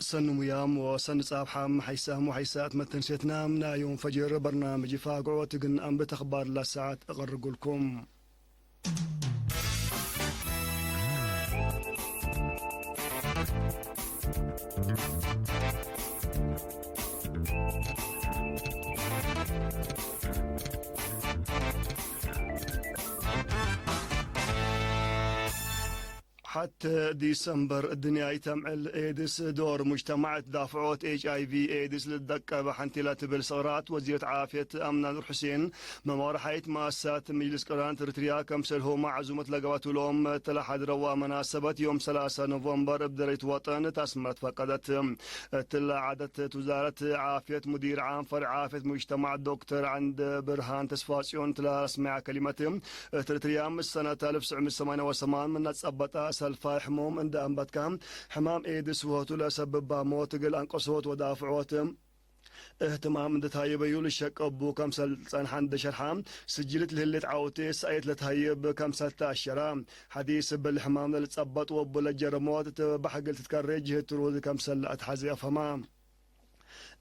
سن ميام وسن صابحام حيسام وحيسات متنسيتنا من يوم فجر برنامج فاقعو تقن أم بتخبار لساعات أغرق لكم. حتى ديسمبر الدنيا يتمعل ايدس دور مجتمع دافعوت HIV ايدس للدقة بحنتي تبل صغرات وزيرة عافية أمنا نور حسين ممار حيث مؤسسات مجلس قران ترتريا كمسل هو مع عزومة لقوات الأم تلحد روا مناسبة يوم 3 نوفمبر بدريت وطن تسمت فقدت تلا عادت وزارة عافية مدير عام فرع عافية مجتمع الدكتور عند برهان تسفاسيون تلا اسمع كلمة ترتريا من سنة 1988 من نتصبت سلفا حموم عند أنبتكام حمام إيدس وهوتو لسبب موت قل أنقصوت ودافعوت اهتمام عند تهيب يول الشك أبو كم سلطان حند شرحام سجلت لهلت عوتي سأيت لتهيب كم سلطة الشرام حديث بالحمام لتصبت وابو لجرموت بحقل تتكرج ترود كم سلطة حزي أفهمام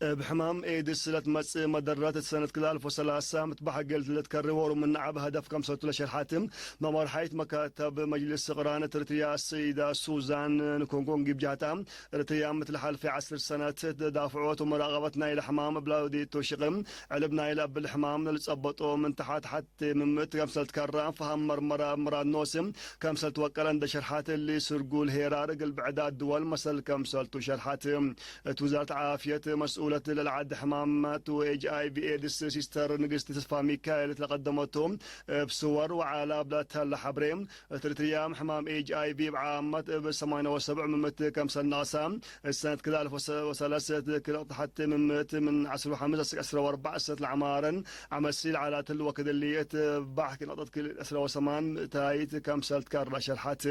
بحمام ايدس لتمس مدرات السنة كلا 2003 متبحق قلت لتكرور من نعب هدف 25 حاتم ممر حيث مكاتب مجلس قران ترتريا السيدة سوزان نكونغونغي بجهتها ترتريا مثل حال في 10 سنة دافعوت ومراقبتنا إلى حمام بلا ودي توشقم علبنا إلى بالحمام لتصبطوا من تحت حتى من مت كمسل تكرام فهم مراد نوسم كمسل توكل عند شرحات اللي سرقول هيرار قلب عداد دول مسل كمسل تشرحات وزارة عافية مسؤول للعد حمامات HIV ايدس سيستر نقست تصفى ميكائيل تقدمتهم بصور وعلى بلاتها الحبرين ترتريام حمام HIV بعامة ب78 من مت كمسل ناسام السنة كلا 2003 كلا حتى من مت من 10 5 10 4 سنة العمارن عمل سيل على تل وكذا اللي بحكي نقطة كل 10 تايت كمسل تكرر شرحات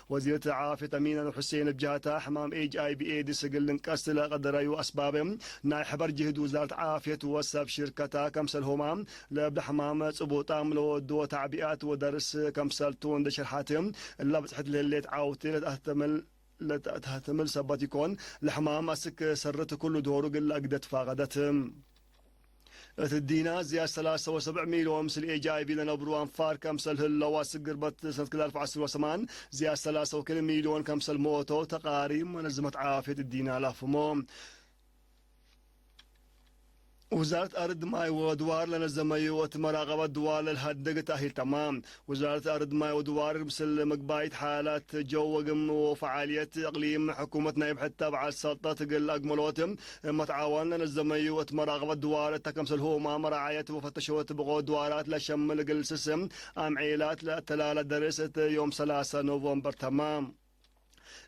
وزيرة عافية أمينة حسين بجهتها حمام HIV ايدس قل نقست لقدر أيو أسبابهم ناي حبر جهد وزارة عافية وسب شركتها كمسل همام لابد حمام صبوطام لو دو تعبئات ودرس كمسل تون دشرحاتهم اللي بتحد اللي تعاوتي لتهتمل سبات يكون لحمام أسك سرت كل دوره قل أقدت فاقدتهم تدينا زيادة 73 مليون مثل HIV لنا بروان فار كمسل هاللواس قربت سنة 2010 زيادة 3 مليون كمسل موتو تقارير منظمة عافية تدينا لافموم وزارة أرض ماي ودوار لنا زميوت مراقبة دوار الهدق تأهيل تمام وزارة أرض ماي ودوار مثل مقبايت حالات جو وقم وفعالية إقليم حكومة نايب حتى بعد السلطة تقل أقملوتم متعاون لنا زميوت مراقبة دوار تكمسل هو ما مراعية وفتشوت بغو دوارات لشمل قل سسم أم عيلات لتلالة درست يوم 3 نوفمبر تمام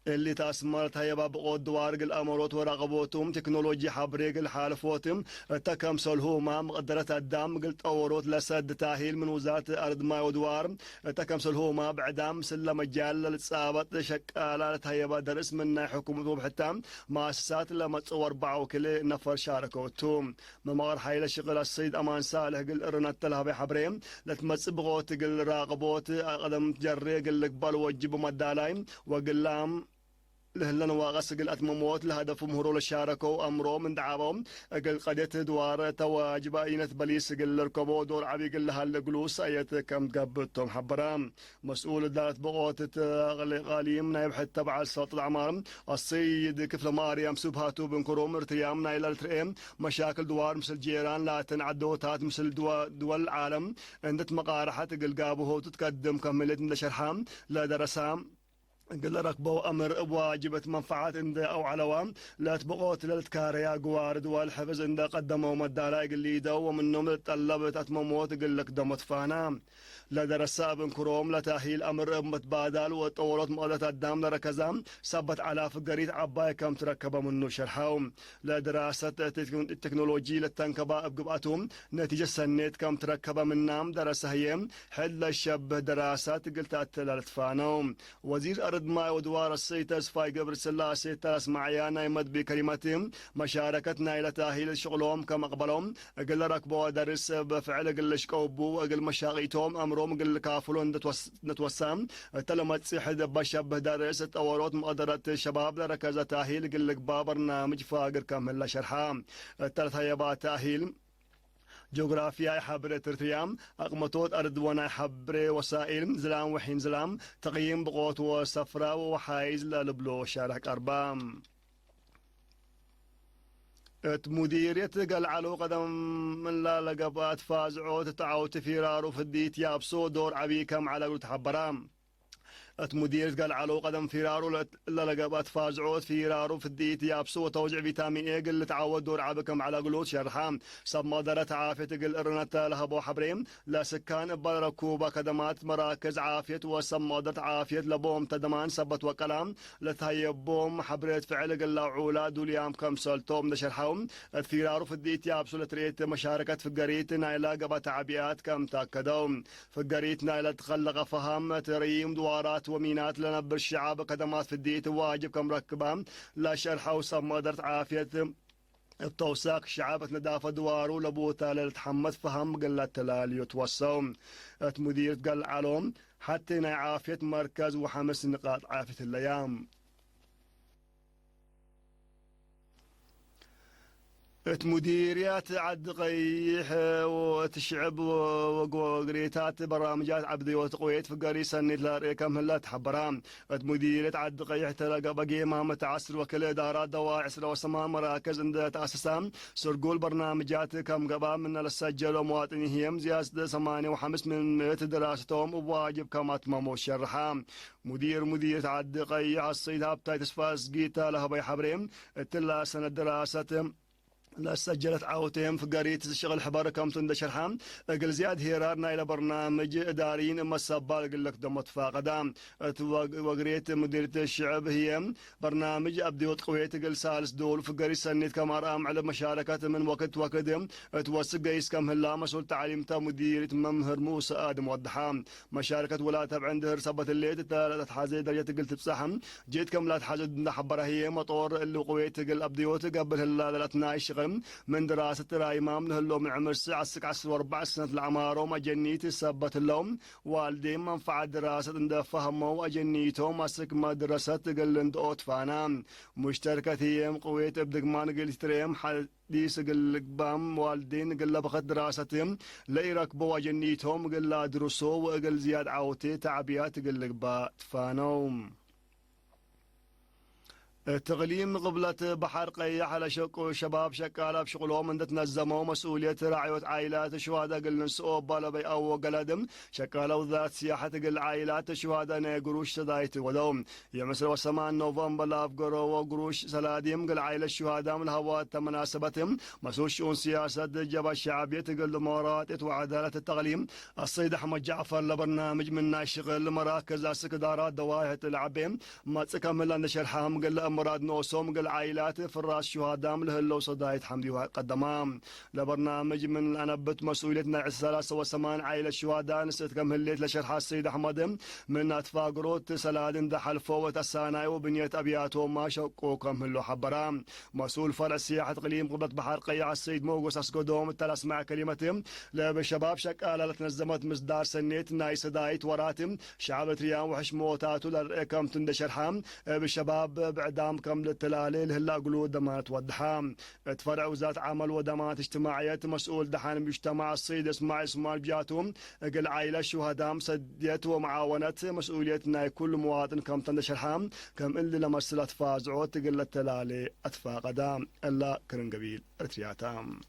اللي تاسمرت هي بقود دوارق الأمروت وراقبوتهم تكنولوجيا حبريق الحالفوتهم تكمسل هو ما مقدرة الدم قلت أوروت لسد تاهيل من وزارة أرض ماي ودوار تكمسل هو ما بعدام سلم مجال لتصابت شكالة هي بدرس من حكومة بحتى مؤسسات لما تصور باعوا كل نفر شاركوتهم ممار حيل شغل السيد أمان صالح قل إرنات تلها حبريم لتمس بغوت قل راقبوت قدم تجري قل قبل وجبوا مدالايم وقل لهم لهلن واغس قل أتمموت لهدف مهرول الشاركو أمرو من دعابهم قل قديت دوار تواجب أينة بليس قل ركبو دور عبي قل هالقلوس أيت كم تقبتهم حبرام مسؤول دارت بغوت غاليم نايب حتى بعد سلطة العمار السيد كفل ماريام سبهاتو بن كروم ارتيام نايل الترئيم مشاكل دوار مثل جيران لا تنعدوتات مثل دول العالم عندت مقارحة قل قابوه تتقدم كملت من شرحام لا درسام قل ركبوا أمر واجبة منفعات عند أو علوام لا تبقوت للتكاريا قوارد والحفظ عند قدموا مدالا قل لي دو ومنهم طلبت أتمموت قل لك دمت فانا لا درسا بن كروم لا تأهيل أمر متبادل وطورت مقدة الدام لركزام سبت على فقريت عباي كم تركب منه شرحهم لا دراسة التكنولوجي للتنكبة بقبعتهم نتيجة سنيت كم تركب من نام درسة هيم حل الشب دراسات قلت أتلالت فانهم وزير أرض ماي ودوار السيتس فاي قبر سلاسي تاس معيانا يمد بكلمتهم مشاركتنا إلى تأهيل شغلهم كما قبلهم قل ركبوا درس بفعل قل شكوبو قل مشاغيتهم أمرهم قل كافلون نتوسام تلمت سيحد بشبه درس تطورات مقدرة شباب لركز تأهيل قل برنامج فاقر كامل شرحام الثلاث هيبات تأهيل جغرافيا حبر ترتيام أقمطوت أرض ونا حبر وسائل زلام وحين زلام تقييم بقوت وسفرة وحايز للبلو شارك أربام مديرية قال علو قدم من لا لقبات فازعوت تعاوت فيرارو فديت يابسو دور عبيكم على قلت حبرام مدير قال علو قدم فيرارو لقبات فازعوت فيرارو في الديت يابسو وتوزع فيتامين اي قل تعود دور عبكم على قلوت شرحام صب مدرة عافية قل ارنت لهبو حبريم لا سكان بركوبة خدمات مراكز عافية وسب مدرة عافية لبوم تدمان سبت وكلام لتهيبوم حبريت فعل قل عولا دوليام كم سالتوم دشرحام فيرارو في الديت يابسو لتريت مشاركة في قريت نايلا قبات عبيات كم تاكدوم في قريت نايلا تخلق فهم تريم دوارات ومينات لنبر الشعاب قدمات في الديت واجب كمركبة لا شرح وصب مدرت عافية التوساق شعابة ندافة دوارو لبوتا لتحمد فهم قلة تلال يتوسوم مدير قال علوم حتى عافية مركز وحمس نقاط عافية الأيام مديريات عد قيح وتشعب وقريتات برامجات عبدي وتقويت في قري سنة لا كم هلا تحبرام مديرية عد قيح تلقى بقي ما متعسر وكل إدارات دواعسر وسما مراكز عند تأسسام سرقول برنامجات كم قبا من السجل ومواطنيهم زيادة 8.5 من دراستهم وواجب كما تمامو الشرحام مدير عد قيح الصيد هابتاي تسفاس جيتا لها بي حبريم تلا سنة دراسة لا سجلت عاوتهم في قريت الشغل حبار كم تندشرحام قل زياد هيرارنا إلى برنامج إداريين أما السبال قل لك دمت فاقدام وقريت مديرية الشعب هي برنامج أبدي وتقويت قل سالس دول في قريت سنة كمارام على مشاركات من وقت توسق قيس كم هلا مسؤول تعليم تا مديرية ممهر موسى آدم وضحام مشاركة ولا تبع عندها رسبة الليل تتحازي درجة قلت بصحم جيت كم لا تحازي حبرها هي مطور اللي قويت قل أبدي وتقبل هلا لا الشغل من دراسة راي مام لهلو من عمر ساعة 4 سنة العمار وما جنيتي سبت اللوم والدين منفعة دراسة عند فهموا أجنيتهم أسك ما دراسة قلند أوت فانا مشتركة هي قويت بدقمان قلت تريم حديث قل بام والدين قل بخت دراستهم لا يركبوا أجنيتهم قل درسوا وقل زياد عوتي تعبيات قل با تفانوم تغليم قبلة بحر قيح على شق شباب شكالة بشغلهم من تنظموا مسؤولية رعاية عائلات الشهداء قل نسؤوا بلبي أو قلدم شكالة وذات سياحة قل عائلات الشهداء نقروش سدايت ودوم يمسر وسمان نوفمبر لافقروا وقروش سلاديم قل عائلة الشهداء من الهواء مناسبتهم مسؤول شؤون سياسة جبهة الشعبية قل مرات وعدالة التغليم السيد أحمد جعفر لبرنامج من ناشغل مراكز السكدارات دواهية العبيم ما تكمل أن شرحهم قل مراد نوسوم قل عائلات فراس شهداء لهلو صدايت حمدي وقدمام لبرنامج من أنبت مسؤوليتنا 83 عائلة شهداء نسيت كم هليت لشرح السيد أحمد من أتفاق روت سلادن دحل فوت الساناي وبنية أبياتهم ما شقوا كم هلو حبرام مسؤول فرع سياحة قليم قبلة بحر قيع السيد موقوس أسقدوم التلس مع كلمتهم لبشباب شكالة لتنزمت مصدار سنيت ناي صدايت وراتم شعب ريان وحش موتاتو لرئكم تندشرحام بشباب بعد كم للتلاليل هلا قلود دمات ودحام تفرع وزارة عمل ودمات اجتماعية مسؤول دحان مجتمع الصيد اسماعيل بجاتهم قل عائلة شهداء سديت ومعاونة مسؤوليتنا كل مواطن كم تندشرحام كم اللي لمسلت فازعوت قل التلالي أتفا قدام إلا كرنقبيل ارتياتام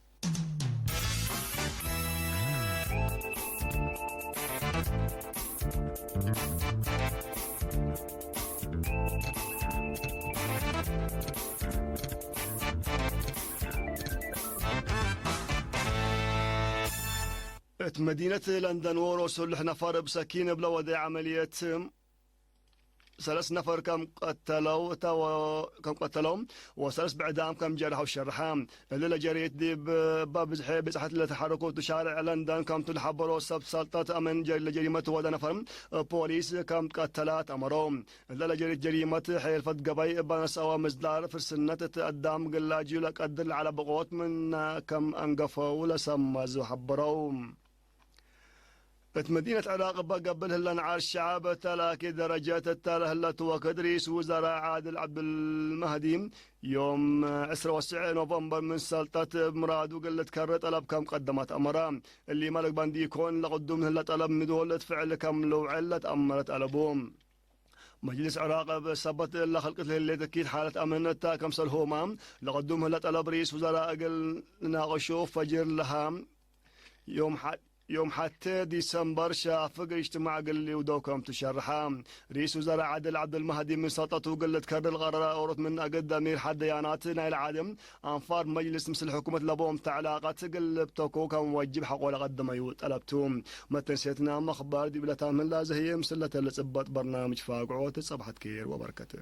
مدينة لندن وروسل احنا فار بسكين بلا ودي عملية ثلاث نفر كم قتلوا وثلاث بعدام كم جرحوا الشرحام اللي جريت دي باب زحيب بزحت اللي تحركوا شارع لندن كم تلحبروا سب سلطة أمن جريمة ودا نفر بوليس كم قتلات أمرهم اللي جريت جريمة حيلفت قبي بنس أو مزدار في السنة تقدم قلاجي لك قدر على بقوت من كم أنقفوا لسمزوا حبروا مدينة عراق قبل هلا على الشعب تلاقي درجات التاله هلا توكد رئيس وزراء عادل عبد المهدي يوم 29 نوفمبر من سلطة مراد وقلت كرر طلب كم قدمت أمرام اللي ملك باندي يكون لقدم هلا طلب مدولة فعل كم لو علة أمرت ألبوم مجلس عراق بسبت لخلق اللي تكيد حالة أمنتا كم سلهومام لقدم هلا طلب رئيس وزراء قل ناقشوا فجر لها يوم حتى ديسمبر شافق اجتماع قل لي ودوكم تشرحام رئيس وزراء عادل عبد المهدي من سلطته وقلت كرر القرار أورط من أقد أمير حدياناتنا العادم أنفار مجلس مثل حكومة لبوم تعلاقات قل بتوكو كم موجب حق ولا قدم يوت ألبتوم ما تنسيتنا مخبار دي بلا تامن لازه هي مسلة اللي صبت برنامج فاقعوت صبحت كير وبركته